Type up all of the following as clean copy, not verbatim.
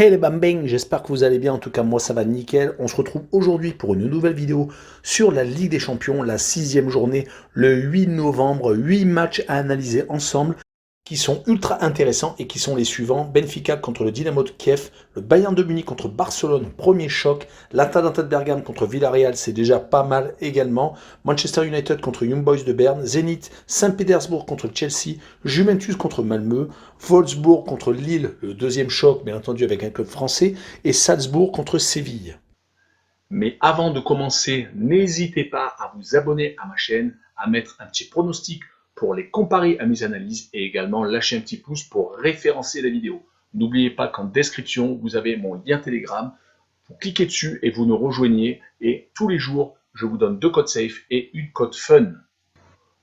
Hey les bambins, j'espère que vous allez bien, en tout cas moi ça va nickel. On se retrouve aujourd'hui pour une nouvelle vidéo sur la Ligue des Champions, la 6e journée, le 8 novembre, 8 matchs à analyser ensemble qui sont ultra intéressants et qui sont les suivants. Benfica contre le Dynamo de Kiev, le Bayern de Munich contre Barcelone, premier choc, l'Atalanta de Bergame contre Villarreal, c'est déjà pas mal également, Manchester United contre Young Boys de Berne, Zenit, Saint-Pétersbourg contre Chelsea, Juventus contre Malmö, Wolfsburg contre Lille, le deuxième choc, bien entendu avec un club français, et Salzbourg contre Séville. Mais avant de commencer, n'hésitez pas à vous abonner à ma chaîne, à mettre un petit pronostic pour les comparer à mes analyses et également lâcher un petit pouce pour référencer la vidéo. N'oubliez pas qu'en description, vous avez mon lien Telegram. Vous cliquez dessus et vous nous rejoignez. Et tous les jours, je vous donne 2 codes safe et une code fun.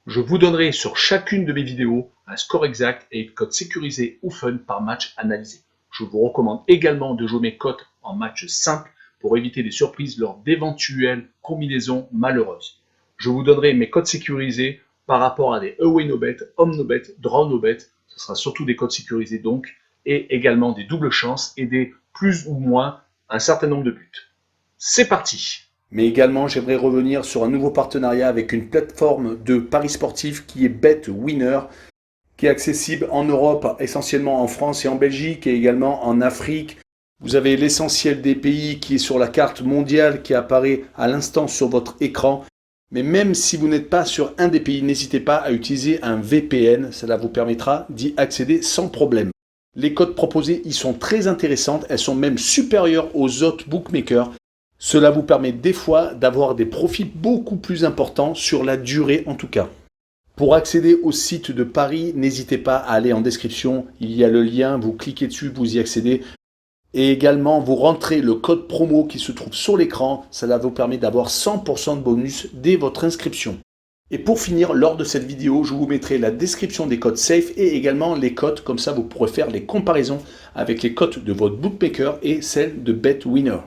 Je vous donnerai sur chacune de mes vidéos un score exact et une cote sécurisée ou fun par match analysé. Je vous recommande également de jouer mes cotes en match simple pour éviter des surprises lors d'éventuelles combinaisons malheureuses. Je vous donnerai mes codes sécurisés par rapport à des away no bet, home no bet, draw no bet. Ce sera surtout des codes sécurisés donc, et également des doubles chances et des plus ou moins un certain nombre de buts. C'est parti! Mais également, j'aimerais revenir sur un nouveau partenariat avec une plateforme de paris sportifs qui est BetWinner, qui est accessible en Europe, essentiellement en France et en Belgique, et également en Afrique. Vous avez l'essentiel des pays qui est sur la carte mondiale qui apparaît à l'instant sur votre écran. Mais même si vous n'êtes pas sur un des pays, n'hésitez pas à utiliser un VPN. Cela vous permettra d'y accéder sans problème. Les cotes proposées y sont très intéressantes. Elles sont même supérieures aux autres bookmakers. Cela vous permet des fois d'avoir des profits beaucoup plus importants sur la durée en tout cas. Pour accéder au site de Paris, n'hésitez pas à aller en description. Il y a le lien, vous cliquez dessus, vous y accédez. Et également, vous rentrez le code promo qui se trouve sur l'écran. Cela vous permet d'avoir 100% de bonus dès votre inscription. Et pour finir, lors de cette vidéo, je vous mettrai la description des codes safe et également les cotes. Comme ça, vous pourrez faire les comparaisons avec les cotes de votre bookmaker et celles de BetWinner.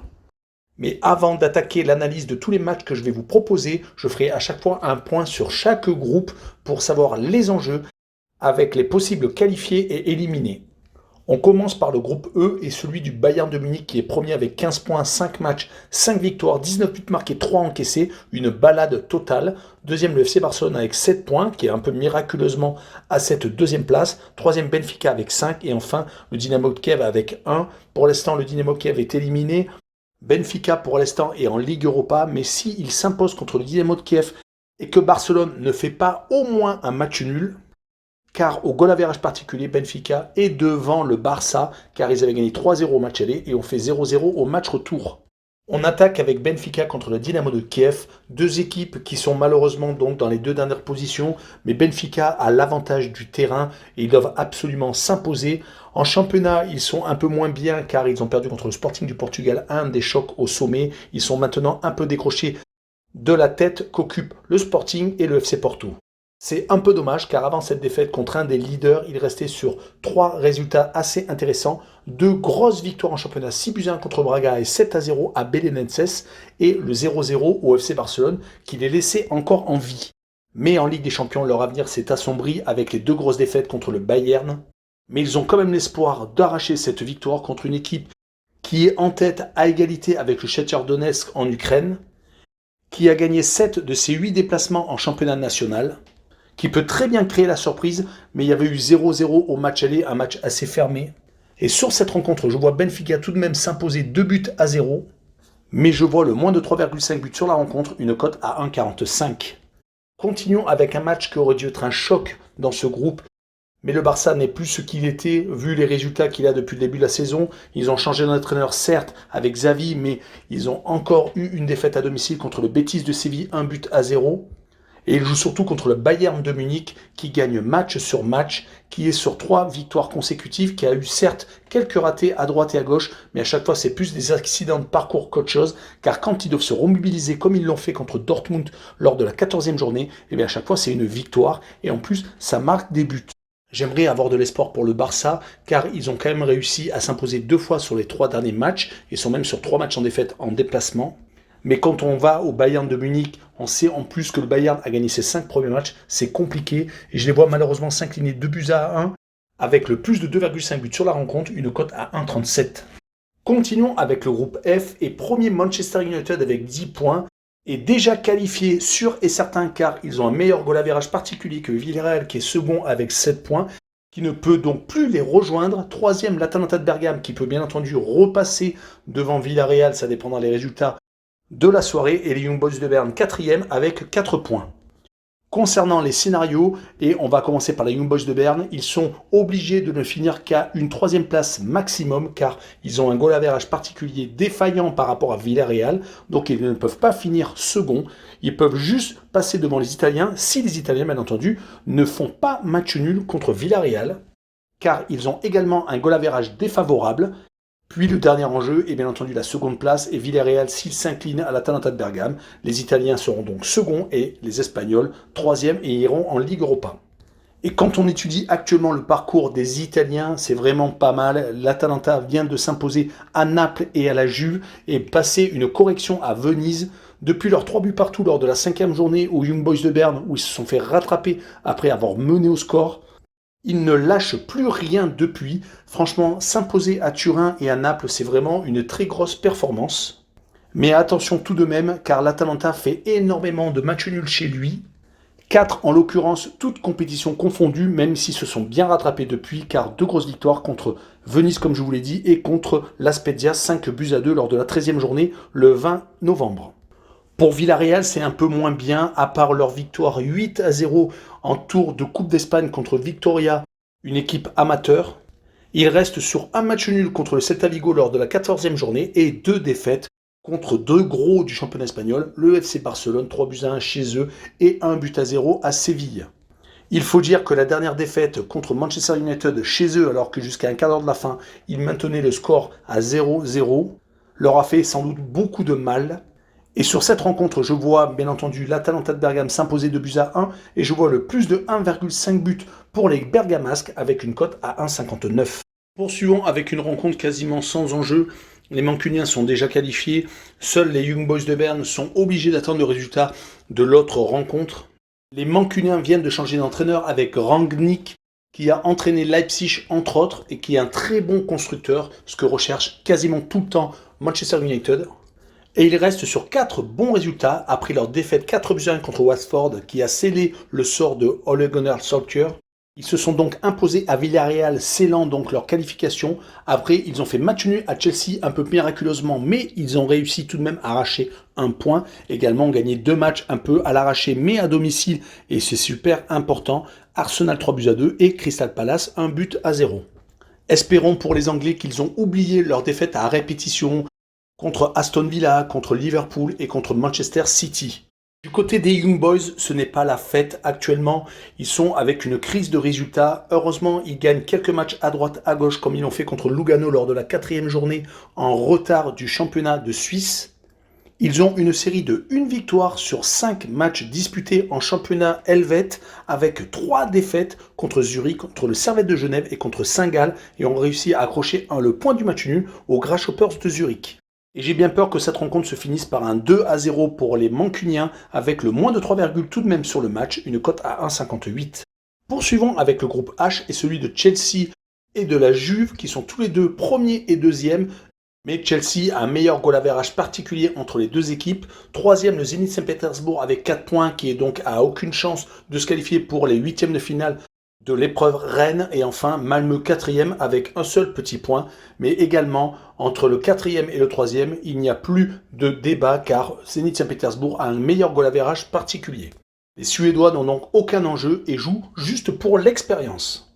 Mais avant d'attaquer l'analyse de tous les matchs que je vais vous proposer, je ferai à chaque fois un point sur chaque groupe pour savoir les enjeux avec les possibles qualifiés et éliminés. On commence par le groupe E et celui du Bayern de Munich qui est premier avec 15 points, 5 matchs, 5 victoires, 19 buts marqués, 3 encaissés, une balade totale. Deuxième le FC Barcelone avec 7 points qui est un peu miraculeusement à cette deuxième place. Troisième Benfica avec 5 et enfin le Dynamo de Kiev avec 1. Pour l'instant le Dynamo de Kiev est éliminé. Benfica pour l'instant est en Ligue Europa, mais s'il s'impose contre le Dynamo de Kiev et que Barcelone ne fait pas au moins un match nul, car au goal average particulier, Benfica est devant le Barça, car ils avaient gagné 3-0 au match aller et ont fait 0-0 au match retour. On attaque avec Benfica contre le Dynamo de Kiev, deux équipes qui sont malheureusement donc dans les deux dernières positions, mais Benfica a l'avantage du terrain et ils doivent absolument s'imposer. En championnat, ils sont un peu moins bien car ils ont perdu contre le Sporting du Portugal, un des chocs au sommet. Ils sont maintenant un peu décrochés de la tête qu'occupent le Sporting et le FC Porto. C'est un peu dommage car avant cette défaite contre un des leaders, il restait sur 3 résultats assez intéressants. 2 grosses victoires en championnat, 6-1 contre Braga et 7-0 à Belenenses et le 0-0 au FC Barcelone qui les laissait encore en vie. Mais en Ligue des Champions, leur avenir s'est assombri avec les 2 grosses défaites contre le Bayern. Mais ils ont quand même l'espoir d'arracher cette victoire contre une équipe qui est en tête à égalité avec le Shakhtar Donetsk en Ukraine, qui a gagné 7 de ses 8 déplacements en championnat national, qui peut très bien créer la surprise, mais il y avait eu 0-0 au match aller, un match assez fermé. Et sur cette rencontre, je vois Benfica tout de même s'imposer 2-0, mais je vois le moins de 3,5 buts sur la rencontre, une cote à 1,45. Continuons avec un match qui aurait dû être un choc dans ce groupe, mais le Barça n'est plus ce qu'il était, vu les résultats qu'il a depuis le début de la saison. Ils ont changé d'entraîneur, certes, avec Xavi, mais ils ont encore eu une défaite à domicile contre le Betis de Séville, 1-0. Et il joue surtout contre le Bayern de Munich qui gagne match sur match, qui est sur 3 victoires consécutives, qui a eu certes quelques ratés à droite et à gauche, mais à chaque fois c'est plus des accidents de parcours qu'autre chose, car quand ils doivent se remobiliser comme ils l'ont fait contre Dortmund lors de la 14e journée, et bien à chaque fois c'est une victoire, et en plus ça marque des buts. J'aimerais avoir de l'espoir pour le Barça, car ils ont quand même réussi à s'imposer 2 fois sur les 3 derniers matchs, et sont même sur 3 matchs en défaite en déplacement. Mais quand on va au Bayern de Munich, on sait en plus que le Bayern a gagné ses 5 premiers matchs, c'est compliqué. Et je les vois malheureusement s'incliner 2-1 avec le plus de 2,5 buts sur la rencontre, une cote à 1,37. Continuons avec le groupe F et premier Manchester United avec 10 points est déjà qualifié sûr et certain car ils ont un meilleur goal average particulier que Villarreal qui est second avec 7 points, qui ne peut donc plus les rejoindre. Troisième, l'Atalanta de Bergame qui peut bien entendu repasser devant Villarreal, ça dépendra des résultats de la soirée, et les Young Boys de Berne quatrième avec 4 points. Concernant les scénarios, et on va commencer par les Young Boys de Berne, ils sont obligés de ne finir qu'à une troisième place maximum car ils ont un goal average particulier défaillant par rapport à Villarreal, donc ils ne peuvent pas finir second, ils peuvent juste passer devant les Italiens si les Italiens bien entendu ne font pas match nul contre Villarreal car ils ont également un goal average défavorable. Puis le dernier enjeu est bien entendu la seconde place et Villarreal s'il s'incline à l'Atalanta de Bergame. Les Italiens seront donc seconds et les Espagnols troisième et iront en Ligue Europa. Et quand on étudie actuellement le parcours des Italiens, c'est vraiment pas mal. L'Atalanta vient de s'imposer à Naples et à la Juve et passer une correction à Venise. Depuis leurs 3 buts partout lors de la 5e journée aux Young Boys de Berne où ils se sont fait rattraper après avoir mené au score, ils ne lâchent plus rien depuis. Franchement, s'imposer à Turin et à Naples, c'est vraiment une très grosse performance. Mais attention tout de même, car l'Atalanta fait énormément de matchs nuls chez lui. 4 en l'occurrence, toutes compétitions confondues, même s'ils se sont bien rattrapés depuis, car 2 grosses victoires contre Venise, comme je vous l'ai dit, et contre la Spezia, 5 buts à 2 lors de la 13e journée, le 20 novembre. Pour Villarreal, c'est un peu moins bien, à part leur victoire 8-0 en tour de Coupe d'Espagne contre Victoria, une équipe amateur. Ils restent sur un match nul contre le Celta Vigo lors de la 14e journée et 2 défaites contre 2 gros du championnat espagnol, le FC Barcelone, 3 buts à 1 chez eux et 1 but à 0 à Séville. Il faut dire que la dernière défaite contre Manchester United chez eux, alors que jusqu'à un quart d'heure de la fin, ils maintenaient le score à 0-0, leur a fait sans doute beaucoup de mal. Et sur cette rencontre, je vois bien entendu l'Atalanta de Bergame s'imposer 2 buts à 1 et je vois le plus de 1,5 buts pour les Bergamasques avec une cote à 1,59. Poursuivons avec une rencontre quasiment sans enjeu. Les Mancuniens sont déjà qualifiés. Seuls les Young Boys de Berne sont obligés d'attendre le résultat de l'autre rencontre. Les Mancuniens viennent de changer d'entraîneur avec Rangnick qui a entraîné Leipzig entre autres et qui est un très bon constructeur, ce que recherche quasiment tout le temps Manchester United. Et ils restent sur 4 bons résultats après leur défaite 4 buts à 1 contre Watford qui a scellé le sort de Ole Gunnar Solskjaer. Ils se sont donc imposés à Villarreal, scellant donc leur qualification. Après, ils ont fait match nul à Chelsea un peu miraculeusement, mais ils ont réussi tout de même à arracher un point. Également, gagné 2 matchs un peu à l'arraché, mais à domicile, et c'est super important. Arsenal 3 buts à 2 et Crystal Palace 1 but à 0. Espérons pour les Anglais qu'ils ont oublié leur défaite à répétition contre Aston Villa, contre Liverpool et contre Manchester City. Du côté des Young Boys, ce n'est pas la fête actuellement. Ils sont avec une crise de résultats. Heureusement, ils gagnent quelques matchs à droite, à gauche, comme ils l'ont fait contre Lugano lors de la 4e journée en retard du championnat de Suisse. Ils ont une série de 1 victoire sur 5 matchs disputés en championnat helvète avec 3 défaites contre Zurich, contre le Servette de Genève et contre Saint-Gall et ont réussi à accrocher le point du match nul aux Grasshoppers de Zurich. Et j'ai bien peur que cette rencontre se finisse par un 2-0 pour les Mancuniens avec le moins de 3, tout de même sur le match, une cote à 1,58. Poursuivons avec le groupe H et celui de Chelsea et de la Juve qui sont tous les deux premiers et deuxièmes. Mais Chelsea a un meilleur goal average particulier entre les deux équipes. Troisième, le Zénith Saint-Pétersbourg avec 4 points qui est donc à aucune chance de se qualifier pour les 8e de finale de l'épreuve Rennes. Et enfin, Malmö 4e avec un seul petit point. Mais également, entre le 4e et le 3e, il n'y a plus de débat car Zénith Saint-Pétersbourg a un meilleur goal average particulier. Les Suédois n'ont donc aucun enjeu et jouent juste pour l'expérience.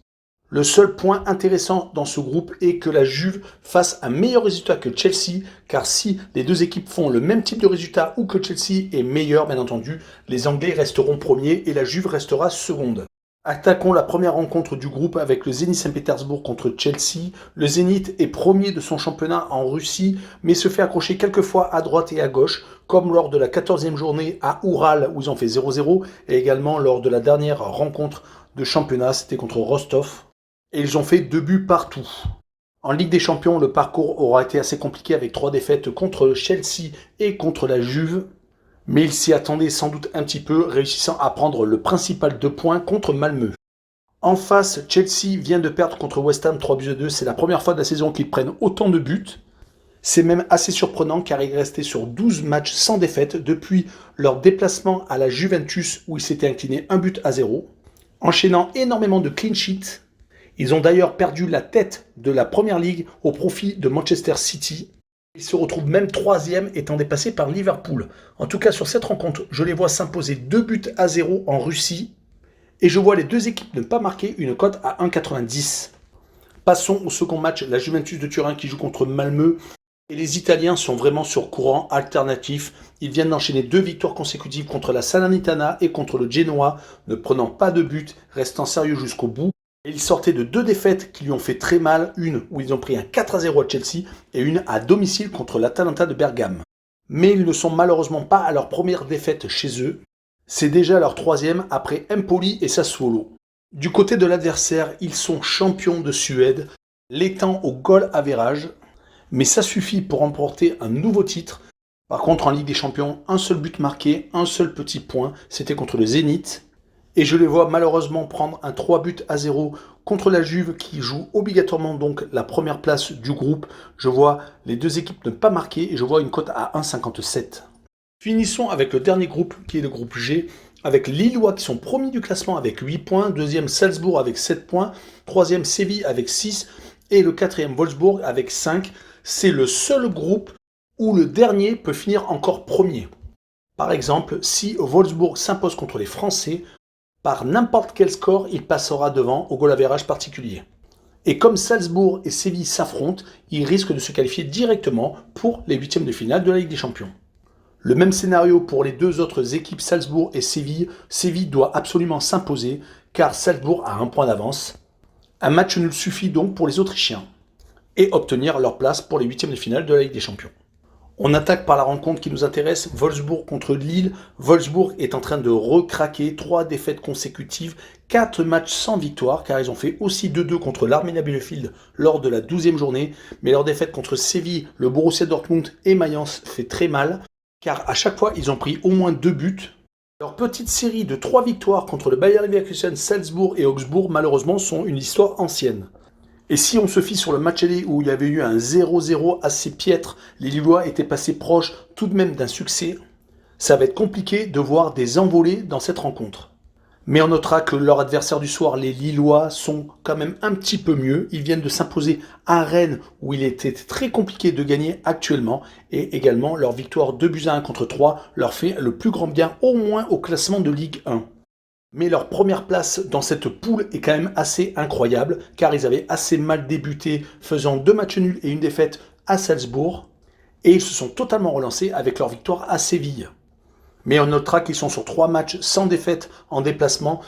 Le seul point intéressant dans ce groupe est que la Juve fasse un meilleur résultat que Chelsea, car si les deux équipes font le même type de résultat ou que Chelsea est meilleur, bien entendu, les Anglais resteront premiers et la Juve restera seconde. Attaquons la première rencontre du groupe avec le Zénith Saint-Pétersbourg contre Chelsea. Le Zénith est premier de son championnat en Russie, mais se fait accrocher quelques fois à droite et à gauche, comme lors de la 14e journée à Oural où ils ont fait 0-0, et également lors de la dernière rencontre de championnat, c'était contre Rostov. Et ils ont fait 2 buts partout. En Ligue des Champions, le parcours aura été assez compliqué avec 3 défaites contre Chelsea et contre la Juve. Mais ils s'y attendaient sans doute un petit peu, réussissant à prendre le principal 2 points contre Malmö. En face, Chelsea vient de perdre contre West Ham 3 buts à 2. C'est la première fois de la saison qu'ils prennent autant de buts. C'est même assez surprenant car il est resté sur 12 matchs sans défaite depuis leur déplacement à la Juventus où ils s'étaient inclinés 1-0, enchaînant énormément de clean sheets. Ils ont d'ailleurs perdu la tête de la Première Ligue au profit de Manchester City. Ils se retrouvent même 3e étant dépassés par Liverpool. En tout cas sur cette rencontre, je les vois s'imposer 2-0 en Russie et je vois les deux équipes ne pas marquer une cote à 1,90. Passons au second match, la Juventus de Turin qui joue contre Malmö. Et les Italiens sont vraiment sur courant alternatif. Ils viennent d'enchaîner 2 victoires consécutives contre la Salernitana et contre le Genoa, ne prenant pas de but, restant sérieux jusqu'au bout. Et ils sortaient de 2 défaites qui lui ont fait très mal, une où ils ont pris un 4-0 à Chelsea et une à domicile contre l'Atalanta de Bergame. Mais ils ne sont malheureusement pas à leur première défaite chez eux. C'est déjà leur 3e après Empoli et Sassuolo. Du côté de l'adversaire, ils sont champions de Suède, l'étant au goal average. Mais ça suffit pour remporter un nouveau titre. Par contre, en Ligue des Champions, un seul but marqué, un seul petit point, c'était contre le Zénith. Et je les vois malheureusement prendre un 3-0 contre la Juve qui joue obligatoirement donc la première place du groupe. Je vois les deux équipes ne pas marquer et je vois une cote à 1,57. Finissons avec le dernier groupe qui est le groupe G, avec les Lillois qui sont premiers du classement avec 8 points, deuxième Salzbourg avec 7 points, troisième Séville avec 6 et le quatrième Wolfsburg avec 5. C'est le seul groupe où le dernier peut finir encore premier. Par exemple, si Wolfsburg s'impose contre les Français, par n'importe quel score, il passera devant au goal average particulier. Et comme Salzbourg et Séville s'affrontent, ils risquent de se qualifier directement pour les huitièmes de finale de la Ligue des Champions. Le même scénario pour les deux autres équipes Salzbourg et Séville. Séville doit absolument s'imposer car Salzbourg a un point d'avance. Un match nul suffit donc pour les Autrichiens et obtenir leur place pour les huitièmes de finale de la Ligue des Champions. On attaque par la rencontre qui nous intéresse, Wolfsburg contre Lille. Wolfsburg est en train de recraquer, 3 défaites consécutives, 4 matchs sans victoire, car ils ont fait aussi 2-2 contre l'Arminia Bielefeld lors de la 12e journée, mais leur défaite contre Séville, le Borussia Dortmund et Mayence fait très mal, car à chaque fois ils ont pris au moins 2 buts. Leur petite série de 3 victoires contre le Bayer Leverkusen, Salzbourg et Augsbourg, malheureusement, sont une histoire ancienne. Et si on se fie sur le match aller où il y avait eu un 0-0 assez piètre, les Lillois étaient passés proches tout de même d'un succès, ça va être compliqué de voir des envolées dans cette rencontre. Mais on notera que leur adversaire du soir, les Lillois, sont quand même un petit peu mieux. Ils viennent de s'imposer à Rennes où il était très compliqué de gagner actuellement. Et également leur victoire 2-1 contre 3 leur fait le plus grand bien au moins au classement de Ligue 1. Mais leur première place dans cette poule est quand même assez incroyable, car ils avaient assez mal débuté, faisant 2 matchs nuls et une défaite à Salzbourg, et ils se sont totalement relancés avec leur victoire à Séville. Mais on notera qu'ils sont sur 3 matchs sans défaite en déplacement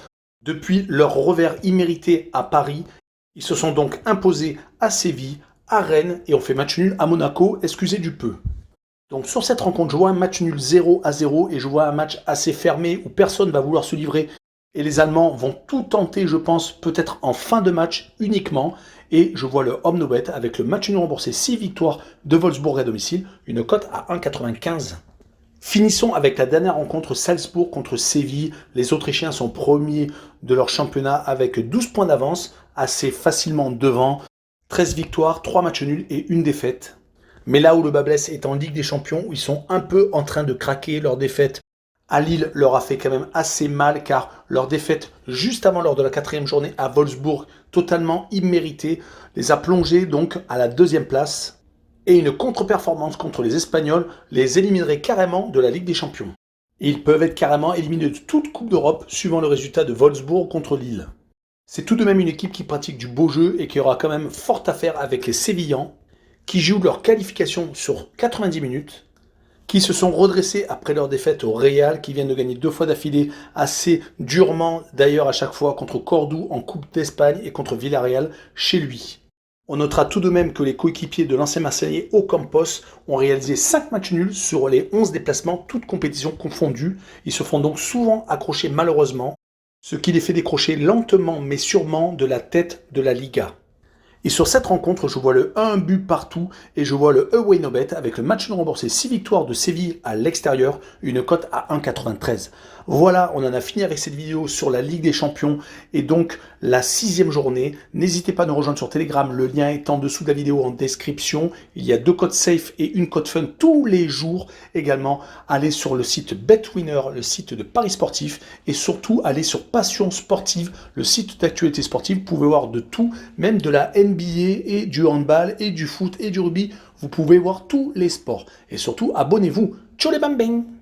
depuis leur revers immérité à Paris. Ils se sont donc imposés à Séville, à Rennes, et ont fait match nul à Monaco, excusez du peu. Donc sur cette rencontre, je vois un match nul 0-0, et je vois un match assez fermé où personne ne va vouloir se livrer. Et les Allemands vont tout tenter, je pense, peut-être en fin de match uniquement. Et je vois le home no bet avec le match nul remboursé 6 victoires de Wolfsburg à domicile, une cote à 1,95. Finissons avec la dernière rencontre, Salzbourg contre Séville. Les Autrichiens sont premiers de leur championnat avec 12 points d'avance, assez facilement devant. 13 victoires, 3 matchs nuls et une défaite. Mais là où le bas blesse est en Ligue des Champions, où ils sont un peu en train de craquer, leur défaite à Lille leur a fait quand même assez mal car leur défaite juste avant lors de la 4e journée à Wolfsburg, totalement imméritée, les a plongés donc à la 2e place. Et une contre-performance contre les Espagnols les éliminerait carrément de la Ligue des Champions. Et ils peuvent être carrément éliminés de toute Coupe d'Europe suivant le résultat de Wolfsburg contre Lille. C'est tout de même une équipe qui pratique du beau jeu et qui aura quand même fort à faire avec les Sévillans, qui jouent leur qualification sur 90 minutes, qui se sont redressés après leur défaite au Real, qui viennent de gagner 2 fois d'affilée, assez durement d'ailleurs à chaque fois, contre Cordoue en Coupe d'Espagne et contre Villarreal chez lui. On notera tout de même que les coéquipiers de l'ancien Marseillais Ocampos ont réalisé 5 matchs nuls sur les 11 déplacements, toutes compétitions confondues. Ils se font donc souvent accrocher malheureusement, ce qui les fait décrocher lentement mais sûrement de la tête de la Liga. Et sur cette rencontre, je vois le 1 but partout et je vois le away no bet avec le match nul remboursé 6 victoires de Séville à l'extérieur, une cote à 1,93. Voilà, on en a fini avec cette vidéo sur la Ligue des Champions et donc la 6e journée. N'hésitez pas à nous rejoindre sur Telegram, le lien est en dessous de la vidéo en description. Il y a 2 codes safe et une code fun tous les jours. Également, allez sur le site BetWinner, le site de Paris Sportif, et surtout allez sur Passion Sportive, le site d'actualité sportive. Vous pouvez voir de tout, même de la NBA et du handball et du foot et du rugby. Vous pouvez voir tous les sports. Et surtout, abonnez-vous. Ciao les bambins!